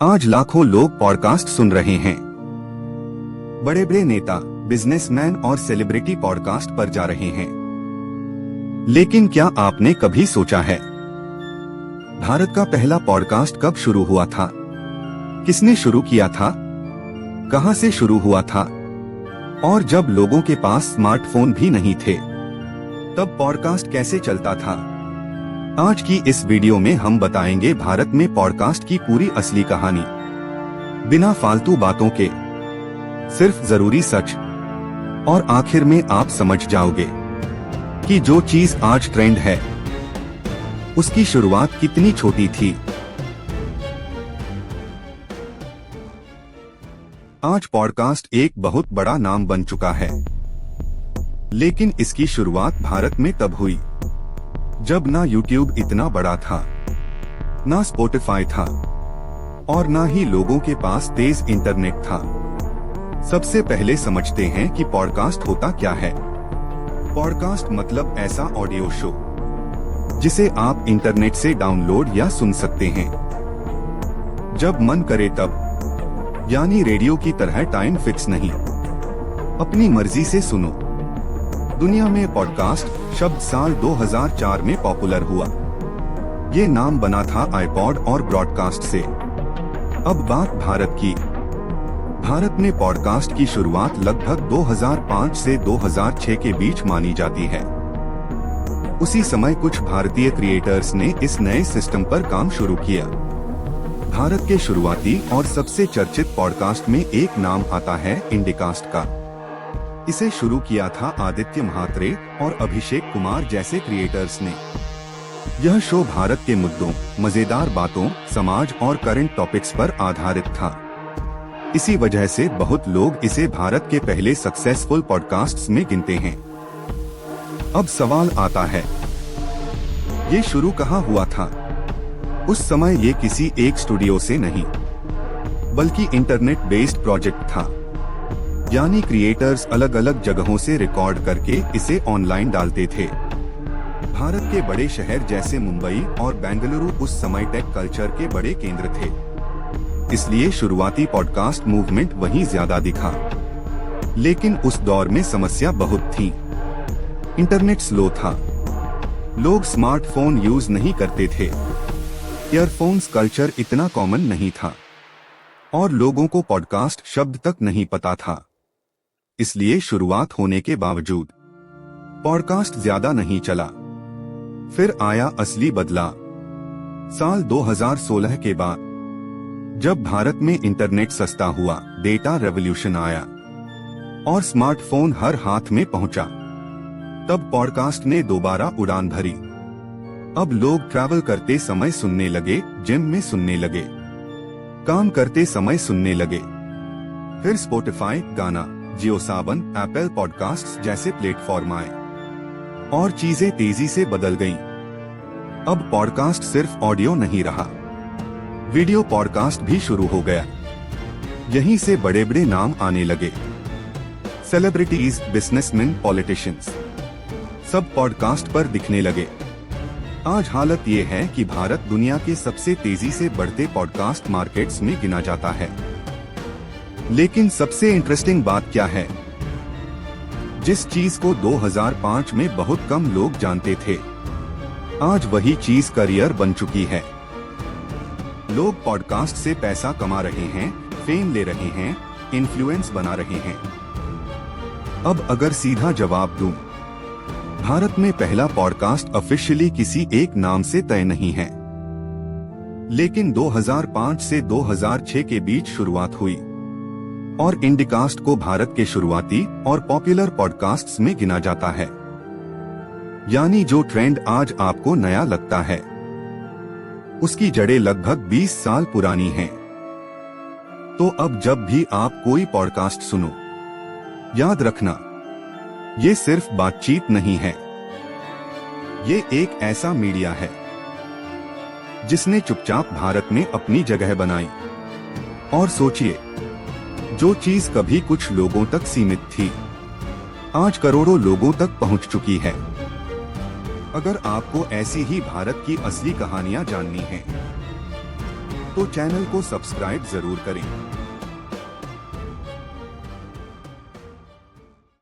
आज लाखों लोग पॉडकास्ट सुन रहे हैं। बड़े बड़े नेता, बिजनेसमैन और सेलिब्रिटी पॉडकास्ट पर जा रहे हैं। लेकिन क्या आपने कभी सोचा है, भारत का पहला पॉडकास्ट कब शुरू हुआ था? किसने शुरू किया था? कहां से शुरू हुआ था? और जब लोगों के पास स्मार्टफोन भी नहीं थे, तब पॉडकास्ट कैसे चलता था? आज की इस वीडियो में हम बताएंगे भारत में पॉडकास्ट की पूरी असली कहानी, बिना फालतू बातों के, सिर्फ जरूरी सच। और आखिर में आप समझ जाओगे कि जो चीज आज ट्रेंड है, उसकी शुरुआत कितनी छोटी थी। आज पॉडकास्ट एक बहुत बड़ा नाम बन चुका है, लेकिन इसकी शुरुआत भारत में तब हुई जब ना यूट्यूब इतना बड़ा था, ना स्पॉटिफाई था, और ना ही लोगों के पास तेज इंटरनेट था। सबसे पहले समझते हैं कि पॉडकास्ट होता क्या है। पॉडकास्ट मतलब ऐसा ऑडियो शो जिसे आप इंटरनेट से डाउनलोड या सुन सकते हैं जब मन करे तब, यानी रेडियो की तरह टाइम फिक्स नहीं, अपनी मर्जी से सुनो। दुनिया में पॉडकास्ट शब्द साल 2004 में पॉपुलर हुआ। ये नाम बना था आईपॉड और ब्रॉडकास्ट से। अब बात भारत की। भारत में पॉडकास्ट की शुरुआत लगभग 2005 से 2006 के बीच मानी जाती है। उसी समय कुछ भारतीय क्रिएटर्स ने इस नए सिस्टम पर काम शुरू किया। भारत के शुरुआती और सबसे चर्चित पॉडकास्ट में एक नाम आता है इंडिकास्ट का। इसे शुरू किया था आदित्य म्हात्रे और अभिषेक कुमार जैसे क्रिएटर्स ने। यह शो भारत के मुद्दों, मजेदार बातों, समाज और करंट टॉपिक्स पर आधारित था। इसी वजह से बहुत लोग इसे भारत के पहले सक्सेसफुल पॉडकास्ट्स में गिनते हैं। अब सवाल आता है, ये शुरू कहाँ हुआ था? उस समय ये किसी एक स्टूडियो से नहीं, बल्कि इंटरनेट बेस्ड प्रोजेक्ट था। यानी क्रिएटर्स अलग अलग जगहों से रिकॉर्ड करके इसे ऑनलाइन डालते थे। भारत के बड़े शहर जैसे मुंबई और बेंगलुरु उस समय टेक कल्चर के बड़े केंद्र थे, इसलिए शुरुआती पॉडकास्ट मूवमेंट वहीं ज्यादा दिखा। लेकिन उस दौर में समस्या बहुत थी। इंटरनेट स्लो था, लोग स्मार्टफोन यूज नहीं करते थे, ईयरफोन्स कल्चर इतना कॉमन नहीं था, और लोगों को पॉडकास्ट शब्द तक नहीं पता था। इसलिए शुरुआत होने के बावजूद पॉडकास्ट ज्यादा नहीं चला। फिर आया असली बदलाव साल 2016 के बाद, जब भारत में इंटरनेट सस्ता हुआ, डेटा रेवोल्यूशन आया और स्मार्टफोन हर हाथ में पहुंचा। तब पॉडकास्ट ने दोबारा उड़ान भरी। अब लोग ट्रैवल करते समय सुनने लगे, जिम में सुनने लगे, काम करते समय सुनने लगे। फिर स्पॉटिफाई, गाना, जियो सावन, एप्पल पॉडकास्ट्स जैसे प्लेटफॉर्म आए और चीजें तेजी से बदल गईं। अब पॉडकास्ट सिर्फ ऑडियो नहीं रहा, वीडियो पॉडकास्ट भी शुरू हो गया। यहीं से बड़े बड़े नाम आने लगे। सेलिब्रिटीज, बिजनेसमैन, पॉलिटिशियंस, सब पॉडकास्ट पर दिखने लगे। आज हालत ये है कि भारत दुनिया के सबसे तेजी से बढ़ते पॉडकास्ट मार्केट्स में गिना जाता है। लेकिन सबसे इंटरेस्टिंग बात क्या है? जिस चीज को 2005 में बहुत कम लोग जानते थे, आज वही चीज करियर बन चुकी है। लोग पॉडकास्ट से पैसा कमा रहे हैं, फेम ले रहे हैं, इन्फ्लुएंस बना रहे हैं। अब अगर सीधा जवाब दूं, भारत में पहला पॉडकास्ट ऑफिशियली किसी एक नाम से तय नहीं है, लेकिन 2005 से 2006 के बीच शुरुआत हुई और इंडिकास्ट को भारत के शुरुआती और पॉपुलर पॉडकास्ट्स में गिना जाता है। यानी जो ट्रेंड आज आपको नया लगता है, उसकी जड़ें लगभग 20 साल पुरानी हैं। तो अब जब भी आप कोई पॉडकास्ट सुनो, याद रखना, ये सिर्फ बातचीत नहीं है, ये एक ऐसा मीडिया है जिसने चुपचाप भारत में अपनी जगह बनाई। और सोचिए, जो चीज कभी कुछ लोगों तक सीमित थी, आज करोड़ों लोगों तक पहुंच चुकी है। अगर आपको ऐसी ही भारत की असली कहानियां जाननी हैं, तो चैनल को सब्सक्राइब जरूर करें।